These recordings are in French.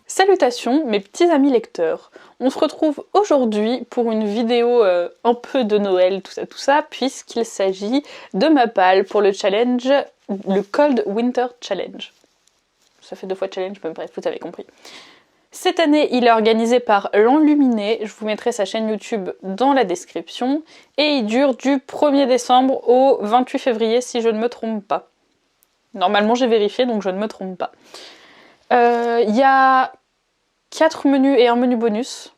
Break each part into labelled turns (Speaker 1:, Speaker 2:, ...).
Speaker 1: Salutations mes petits amis lecteurs, on se retrouve aujourd'hui pour une vidéo un peu de Noël, tout ça, puisqu'il s'agit de ma palle pour le challenge, le Cold Winter Challenge. Ça fait 2 fois challenge, mais bref, vous avez compris. Cette année, il est organisé par l'Enluminé, je vous mettrai sa chaîne YouTube dans la description, et il dure du 1er décembre au 28 février si je ne me trompe pas. Normalement j'ai vérifié, donc je ne me trompe pas. Il y a 4 menus et un menu bonus.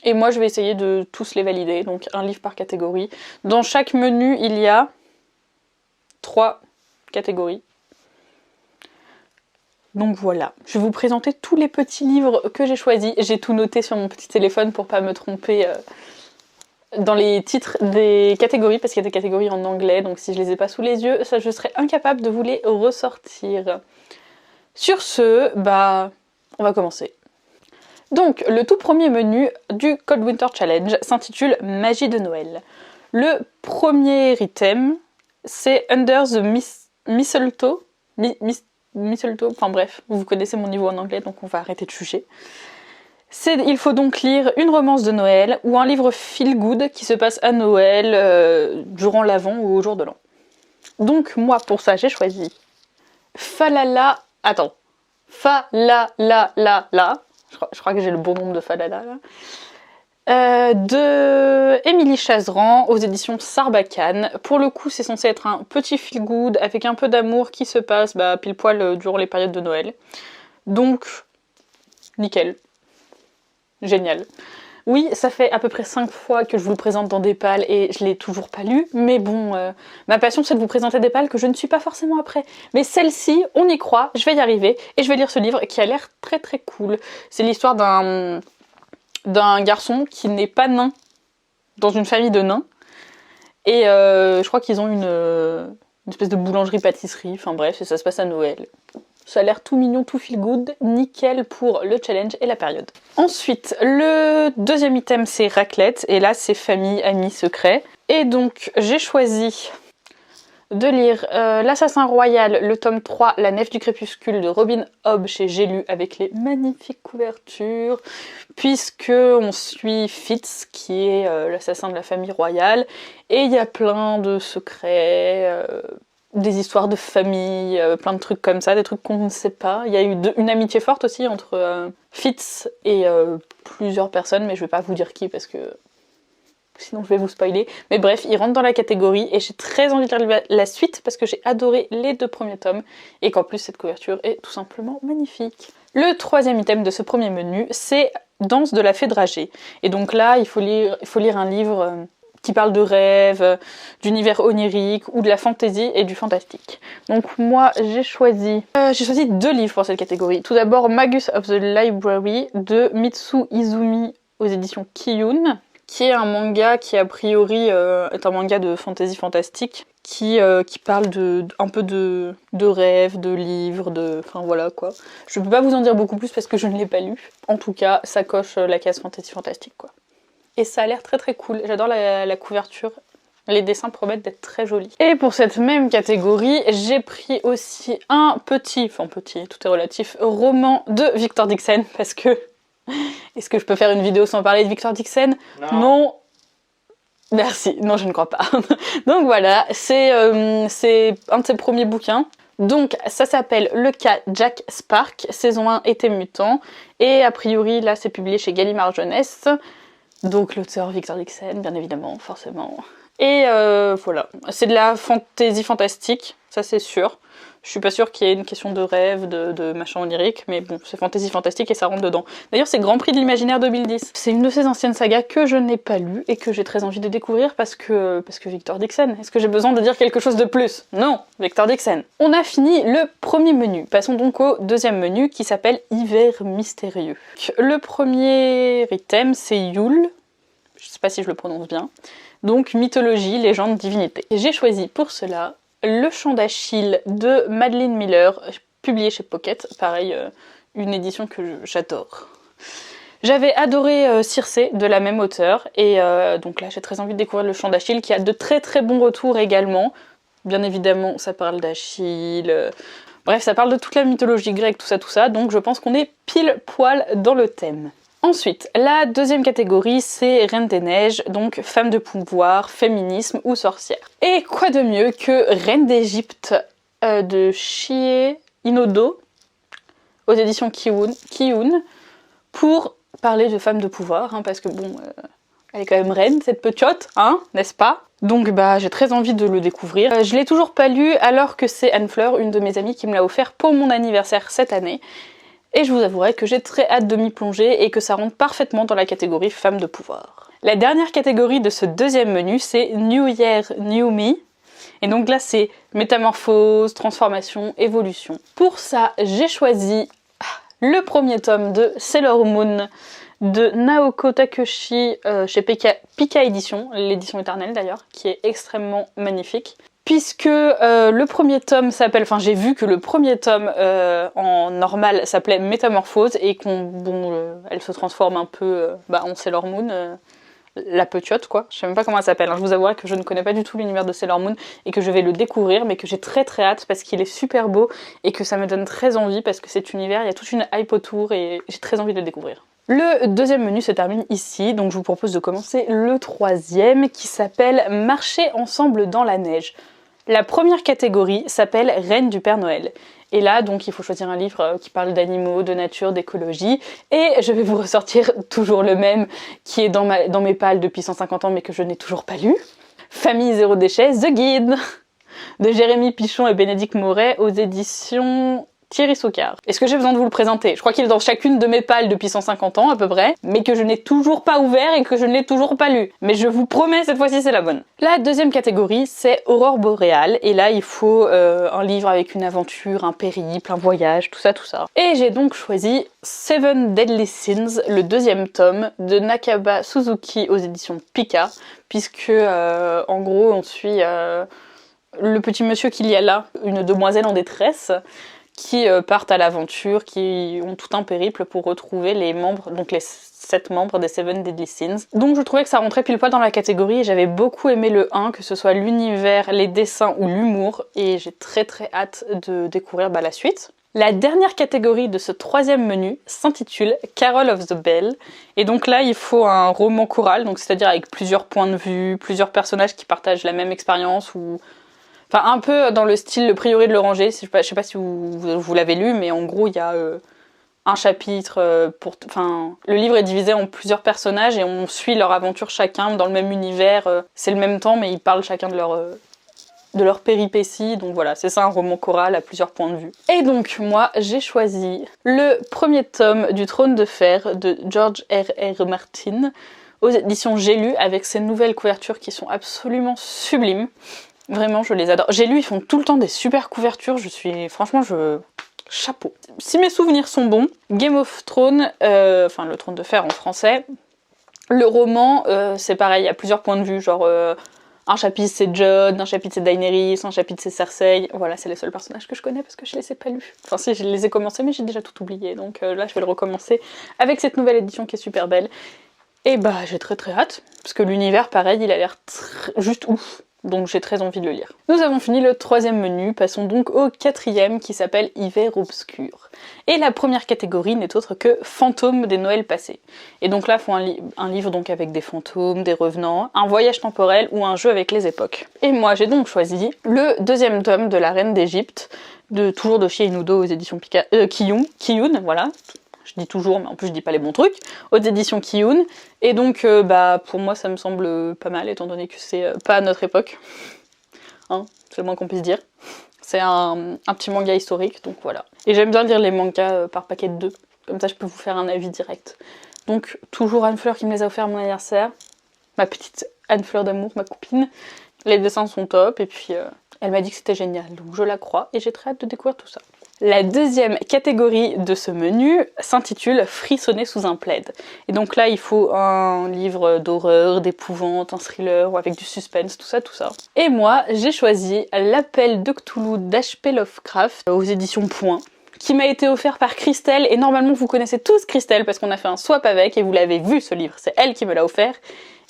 Speaker 1: Et moi je vais essayer de tous les valider, donc un livre par catégorie. Dans chaque menu il y a 3 catégories. Donc voilà, je vais vous présenter tous les petits livres que j'ai choisis. J'ai tout noté sur mon petit téléphone pour pas me tromper dans les titres des catégories, parce qu'il y a des catégories en anglais, donc si je les ai pas sous les yeux, ça je serais incapable de vous les ressortir. Sur ce, on va commencer. Donc, le tout premier menu du Cold Winter Challenge s'intitule Magie de Noël. Le premier item, c'est Under the Mistletoe. Mistletoe, enfin bref, vous connaissez mon niveau en anglais, donc on va arrêter de juger. Il faut donc lire une romance de Noël ou un livre feel good qui se passe à Noël, durant l'Avent ou au jour de l'an. Donc moi, pour ça, j'ai choisi Falala... Attends. Fa-la-la-la-la. Je crois que j'ai le bon nombre de Falala là. De Émilie Chazeran aux éditions Sarbacane. Pour le coup, c'est censé être un petit feel good avec un peu d'amour qui se passe pile poil durant les périodes de Noël. Donc, nickel. Génial. Oui, ça fait à peu près 5 fois que je vous le présente dans des pales et je l'ai toujours pas lu, mais bon, ma passion c'est de vous présenter des pales que je ne suis pas forcément après. Mais celle-ci, on y croit, je vais y arriver et je vais lire ce livre qui a l'air très très cool. C'est l'histoire d'un garçon qui n'est pas nain, dans une famille de nains, et je crois qu'ils ont une espèce de boulangerie-pâtisserie, enfin bref, et ça se passe à Noël. Ça a l'air tout mignon, tout feel good, nickel pour le challenge et la période. Ensuite, le deuxième item c'est raclette, et là c'est famille, amis, secret. Et donc j'ai choisi de lire L'Assassin Royal, le tome 3, La Nef du Crépuscule de Robin Hobb chez J'ai lu, avec les magnifiques couvertures, puisque on suit Fitz qui est l'assassin de la famille royale, et il y a plein de secrets, des histoires de famille, plein de trucs comme ça, des trucs qu'on ne sait pas. Il y a eu une amitié forte aussi entre Fitz et plusieurs personnes, mais je vais pas vous dire qui parce que sinon je vais vous spoiler. Mais bref, il rentre dans la catégorie et j'ai très envie de lire la suite parce que j'ai adoré les 2 premiers tomes et qu'en plus cette couverture est tout simplement magnifique. Le troisième item de ce premier menu, c'est Danse de la Fée Dragée. Et donc là, il faut lire un livre qui parle de rêves, d'univers onirique ou de la fantaisie et du fantastique. Donc moi j'ai choisi 2 livres pour cette catégorie. Tout d'abord Magus of the Library de Mitsu Izumi aux éditions Kiyun, qui est un manga qui a priori est un manga de fantaisie fantastique qui parle un peu de rêves, de livres, enfin voilà quoi. Je peux pas vous en dire beaucoup plus parce que je ne l'ai pas lu. En tout cas, ça coche la case fantaisie fantastique quoi. Et ça a l'air très très cool, j'adore la couverture, les dessins promettent d'être très jolis. Et pour cette même catégorie, j'ai pris aussi un petit, tout est relatif, roman de Victor Dixen, parce que... Est-ce que je peux faire une vidéo sans parler de Victor Dixen? Non. Merci, non je ne crois pas. Donc voilà, c'est un de ses premiers bouquins. Donc ça s'appelle Le cas Jack Spark, saison 1 été mutant, et a priori là c'est publié chez Gallimard Jeunesse. Donc l'auteur Victor Dixen, bien évidemment, forcément. Et voilà, c'est de la fantaisie fantastique, ça c'est sûr. Je suis pas sûre qu'il y ait une question de rêve, de machin onirique, mais bon, c'est fantaisie fantastique et ça rentre dedans. D'ailleurs, c'est Grand Prix de l'Imaginaire 2010. C'est une de ces anciennes sagas que je n'ai pas lue et que j'ai très envie de découvrir parce que Victor Dixen. Est-ce que j'ai besoin de dire quelque chose de plus? Non, Victor Dixen. On a fini le premier menu. Passons donc au deuxième menu qui s'appelle Hiver mystérieux. Le premier item, c'est Yule. Je sais pas si je le prononce bien. Donc, mythologie, légende, divinité. Et j'ai choisi pour cela Le Chant d'Achille de Madeline Miller, publié chez Pocket. Pareil, une édition que j'adore. J'avais adoré Circé de la même auteure, et donc là j'ai très envie de découvrir le chant d'Achille qui a de très très bons retours également. Bien évidemment ça parle d'Achille, bref ça parle de toute la mythologie grecque, tout ça, donc je pense qu'on est pile poil dans le thème. Ensuite, la deuxième catégorie, c'est Reine des Neiges, donc femme de pouvoir, féminisme ou sorcière. Et quoi de mieux que Reine d'Égypte de Chie Inodo, aux éditions Kiyun, pour parler de femme de pouvoir, hein, parce que bon, elle est quand même reine, cette petite, hein, n'est-ce pas? Donc bah j'ai très envie de le découvrir. Je l'ai toujours pas lu, alors que c'est Anne Fleur, une de mes amies, qui me l'a offert pour mon anniversaire cette année. Et je vous avouerai que j'ai très hâte de m'y plonger et que ça rentre parfaitement dans la catégorie femme de pouvoir. La dernière catégorie de ce deuxième menu, c'est New Year, New Me. Et donc là, c'est métamorphose, transformation, évolution. Pour ça, j'ai choisi le premier tome de Sailor Moon de Naoko Takeuchi chez Pika Édition, l'édition éternelle d'ailleurs, qui est extrêmement magnifique. Puisque le premier tome s'appelle, enfin j'ai vu que le premier tome en normal s'appelait Métamorphose et elle se transforme un peu en Sailor Moon, la petite quoi. Je sais même pas comment elle s'appelle, hein. Je vous avouerai que je ne connais pas du tout l'univers de Sailor Moon et que je vais le découvrir, mais que j'ai très très hâte parce qu'il est super beau et que ça me donne très envie parce que cet univers, il y a toute une hype autour et j'ai très envie de le découvrir. Le deuxième menu se termine ici, donc je vous propose de commencer le troisième qui s'appelle Marcher ensemble dans la neige. La première catégorie s'appelle Reine du Père Noël. Et là, donc, il faut choisir un livre qui parle d'animaux, de nature, d'écologie. Et je vais vous ressortir toujours le même, qui est dans mes pales depuis 150 ans, mais que je n'ai toujours pas lu. Famille zéro déchet, The Guide, de Jérémy Pichon et Bénédicte Moret, aux éditions Thierry Saucard. Est-ce que j'ai besoin de vous le présenter? Je crois qu'il est dans chacune de mes pales depuis 150 ans à peu près, mais que je n'ai toujours pas ouvert et que je ne l'ai toujours pas lu. Mais je vous promets, cette fois-ci c'est la bonne. La deuxième catégorie, c'est Aurore boréale, et là il faut un livre avec une aventure, un périple, un voyage, tout ça. Et j'ai donc choisi Seven Deadly Sins, le deuxième tome de Nakaba Suzuki aux éditions Pika, puisque en gros on suit le petit monsieur qu'il y a là, une demoiselle en détresse, qui partent à l'aventure, qui ont tout un périple pour retrouver les membres, donc les 7 membres des Seven Deadly Sins. Donc je trouvais que ça rentrait pile poil dans la catégorie et j'avais beaucoup aimé le 1, que ce soit l'univers, les dessins ou l'humour, et j'ai très très hâte de découvrir la suite. La dernière catégorie de ce troisième menu s'intitule Carol of the Bell, et donc là il faut un roman choral, donc c'est-à-dire avec plusieurs points de vue, plusieurs personnages qui partagent la même expérience, ou enfin, un peu dans le style Le Prieuré de l'Oranger, je sais pas si vous l'avez lu, mais en gros, il y a un chapitre Enfin, le livre est divisé en plusieurs personnages et on suit leur aventure chacun dans le même univers. C'est le même temps, mais ils parlent chacun de leur péripéties. Donc voilà, c'est ça un roman choral à plusieurs points de vue. Et donc, moi, j'ai choisi le premier tome du Trône de Fer de George R.R. Martin aux éditions J'ai lu, avec ces nouvelles couvertures qui sont absolument sublimes. Vraiment, je les adore. J'ai lu, ils font tout le temps des super couvertures. Franchement, chapeau. Si mes souvenirs sont bons, Game of Thrones, enfin le Trône de Fer en français, le roman, c'est pareil, il y a plusieurs points de vue. Genre, un chapitre c'est Jon, un chapitre c'est Daenerys, un chapitre c'est Cersei. Voilà, c'est les seuls personnages que je connais parce que je les ai pas lus. Enfin si, je les ai commencés, mais j'ai déjà tout oublié. Donc là, je vais le recommencer avec cette nouvelle édition qui est super belle. Et bah, j'ai très très hâte, parce que l'univers, pareil, il a l'air juste ouf. Donc j'ai très envie de le lire. Nous avons fini le troisième menu, passons donc au quatrième qui s'appelle Hiver obscur. Et la première catégorie n'est autre que Fantômes des Noëls passés. Et donc là, il faut un livre donc avec des fantômes, des revenants, un voyage temporel ou un jeu avec les époques. Et moi j'ai donc choisi le deuxième tome de La Reine d'Égypte, toujours de Chie Inodo aux éditions Kiyun, voilà. Je dis toujours, mais en plus je dis pas les bons trucs, aux éditions Kiyun. Et donc, pour moi, ça me semble pas mal, étant donné que c'est pas à notre époque. Hein, c'est le moins qu'on puisse dire. C'est un petit manga historique, donc voilà. Et j'aime bien lire les mangas par paquet de 2. Comme ça, je peux vous faire un avis direct. Donc, toujours Anne Fleur qui me les a offert à mon anniversaire. Ma petite Anne Fleur d'amour, ma copine. Les dessins sont top, et puis elle m'a dit que c'était génial. Donc, je la crois, et j'ai très hâte de découvrir tout ça. La deuxième catégorie de ce menu s'intitule Frissonner sous un plaid. Et donc là, il faut un livre d'horreur, d'épouvante, un thriller ou avec du suspense, tout ça. Et moi, j'ai choisi L'Appel de Cthulhu d'H.P. Lovecraft aux éditions Point, qui m'a été offert par Christelle, et normalement vous connaissez tous Christelle parce qu'on a fait un swap avec et vous l'avez vu ce livre, c'est elle qui me l'a offert.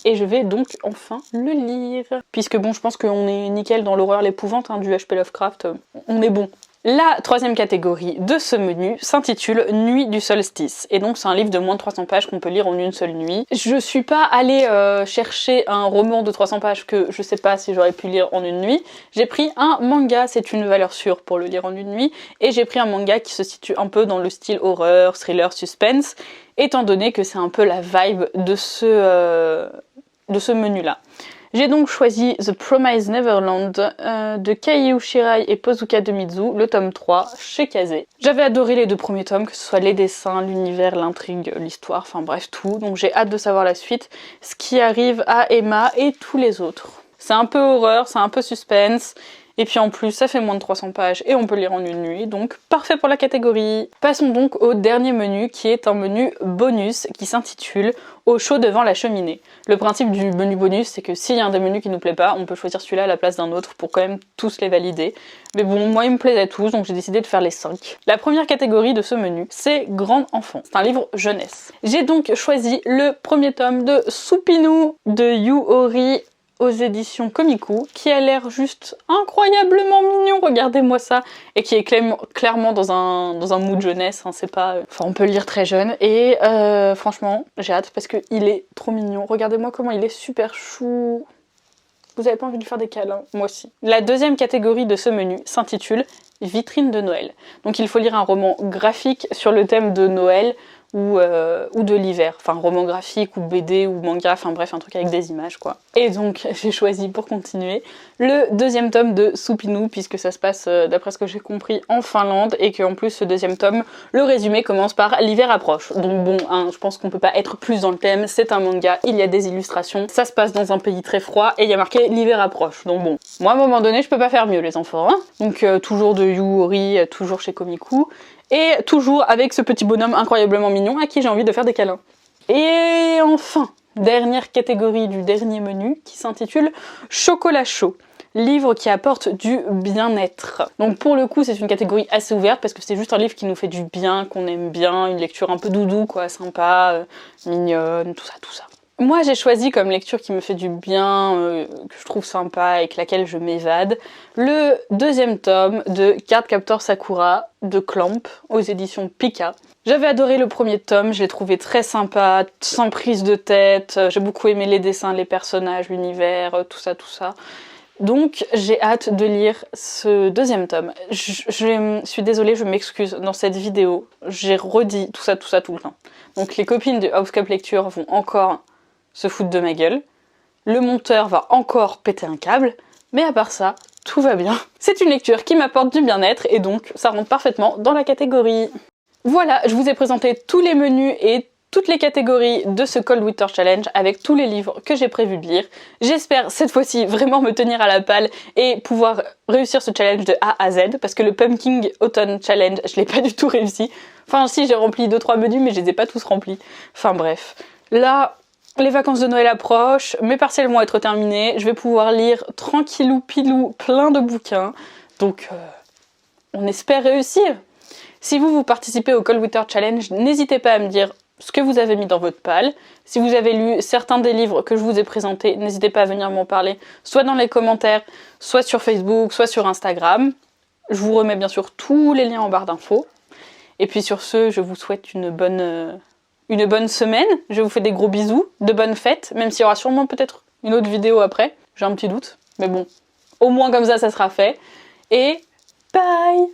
Speaker 1: Et je vais donc enfin le lire. Puisque bon, je pense qu'on est nickel dans l'horreur, l'épouvante, hein, du HP Lovecraft, on est bon. La troisième catégorie de ce menu s'intitule Nuit du solstice. Et donc c'est un livre de moins de 300 pages qu'on peut lire en une seule nuit. Je suis pas allée chercher un roman de 300 pages que je sais pas si j'aurais pu lire en une nuit. J'ai pris un manga, c'est une valeur sûre pour le lire en une nuit. Et j'ai pris un manga qui se situe un peu dans le style horreur, thriller, suspense. Étant donné que c'est un peu la vibe de ce menu-là. J'ai donc choisi The Promised Neverland de Kaiju Shirai et Pozuka Demizu, le tome 3, chez Kazé. J'avais adoré les deux premiers tomes, que ce soit les dessins, l'univers, l'intrigue, l'histoire, enfin bref tout, donc j'ai hâte de savoir la suite, ce qui arrive à Emma et tous les autres. C'est un peu horreur, c'est un peu suspense, et puis en plus ça fait moins de 300 pages et on peut lire en une nuit, donc parfait pour la catégorie. Passons donc au dernier menu qui est un menu bonus qui s'intitule Au chaud devant la cheminée. Le principe du menu bonus, c'est que s'il y a un des menus qui nous plaît pas, on peut choisir celui-là à la place d'un autre pour quand même tous les valider. Mais bon, moi ils me plaisaient tous, donc j'ai décidé de faire les 5. La première catégorie de ce menu, c'est Grand Enfant. C'est un livre jeunesse. J'ai donc choisi le premier tome de Supinu de Yu Ori aux éditions Komiku, qui a l'air juste incroyablement mignon, regardez-moi ça, et qui est clairement dans un mood jeunesse, hein, c'est pas... Enfin, on peut le lire très jeune, et franchement, j'ai hâte, parce qu'il est trop mignon. Regardez-moi comment il est super chou. Vous avez pas envie de lui faire des câlins? Moi aussi. La deuxième catégorie de ce menu s'intitule Vitrine de Noël. Donc il faut lire un roman graphique sur le thème de Noël, ou de l'hiver, enfin roman graphique ou BD ou manga, enfin bref un truc avec des images quoi. Et donc j'ai choisi pour continuer le deuxième tome de Supinu puisque ça se passe d'après ce que j'ai compris en Finlande et qu'en plus ce deuxième tome, le résumé commence par l'hiver approche. Donc bon, hein, je pense qu'on peut pas être plus dans le thème, c'est un manga, il y a des illustrations, ça se passe dans un pays très froid et il y a marqué l'hiver approche. Donc bon, moi à un moment donné je peux pas faire mieux les enfants, hein. Donc toujours de Yu Ori, toujours chez Komiku. Et toujours avec ce petit bonhomme incroyablement mignon à qui j'ai envie de faire des câlins. Et enfin, dernière catégorie du dernier menu qui s'intitule Chocolat chaud. Livre qui apporte du bien-être. Donc pour le coup, c'est une catégorie assez ouverte parce que c'est juste un livre qui nous fait du bien, qu'on aime bien, une lecture un peu doudou quoi, sympa, mignonne, tout ça, tout ça. Moi j'ai choisi comme lecture qui me fait du bien, que je trouve sympa, avec laquelle je m'évade, le deuxième tome de Cardcaptor Sakura de Clamp aux éditions Pika. J'avais adoré le premier tome, je l'ai trouvé très sympa, sans prise de tête, j'ai beaucoup aimé les dessins, les personnages, l'univers, tout ça, tout ça. Donc j'ai hâte de lire ce deuxième tome. Je suis désolée, je m'excuse, dans cette vidéo, j'ai redit tout ça tout le temps. Donc les copines de House Cup Lecture vont encore se foutre de ma gueule, le monteur va encore péter un câble, mais à part ça, tout va bien. C'est une lecture qui m'apporte du bien-être et donc ça rentre parfaitement dans la catégorie. Voilà, je vous ai présenté tous les menus et toutes les catégories de ce Cold Winter Challenge avec tous les livres que j'ai prévu de lire. J'espère cette fois-ci vraiment me tenir à la palle et pouvoir réussir ce challenge de A à Z parce que le Pumpkin Autumn Challenge, je l'ai pas du tout réussi. Enfin si, j'ai rempli 2-3 menus mais je les ai pas tous remplis. Enfin bref, là... Les vacances de Noël approchent, mes partiels vont être terminés, je vais pouvoir lire tranquillou pilou plein de bouquins, donc on espère réussir. Si vous participez au Cold Winter Challenge, n'hésitez pas à me dire ce que vous avez mis dans votre palle. Si vous avez lu certains des livres que je vous ai présentés, n'hésitez pas à venir m'en parler, soit dans les commentaires, soit sur Facebook, soit sur Instagram. Je vous remets bien sûr tous les liens en barre d'infos. Et puis sur ce, je vous souhaite une bonne semaine, je vous fais des gros bisous, de bonnes fêtes, même s'il y aura sûrement peut-être une autre vidéo après, j'ai un petit doute, mais bon, au moins comme ça sera fait, et bye!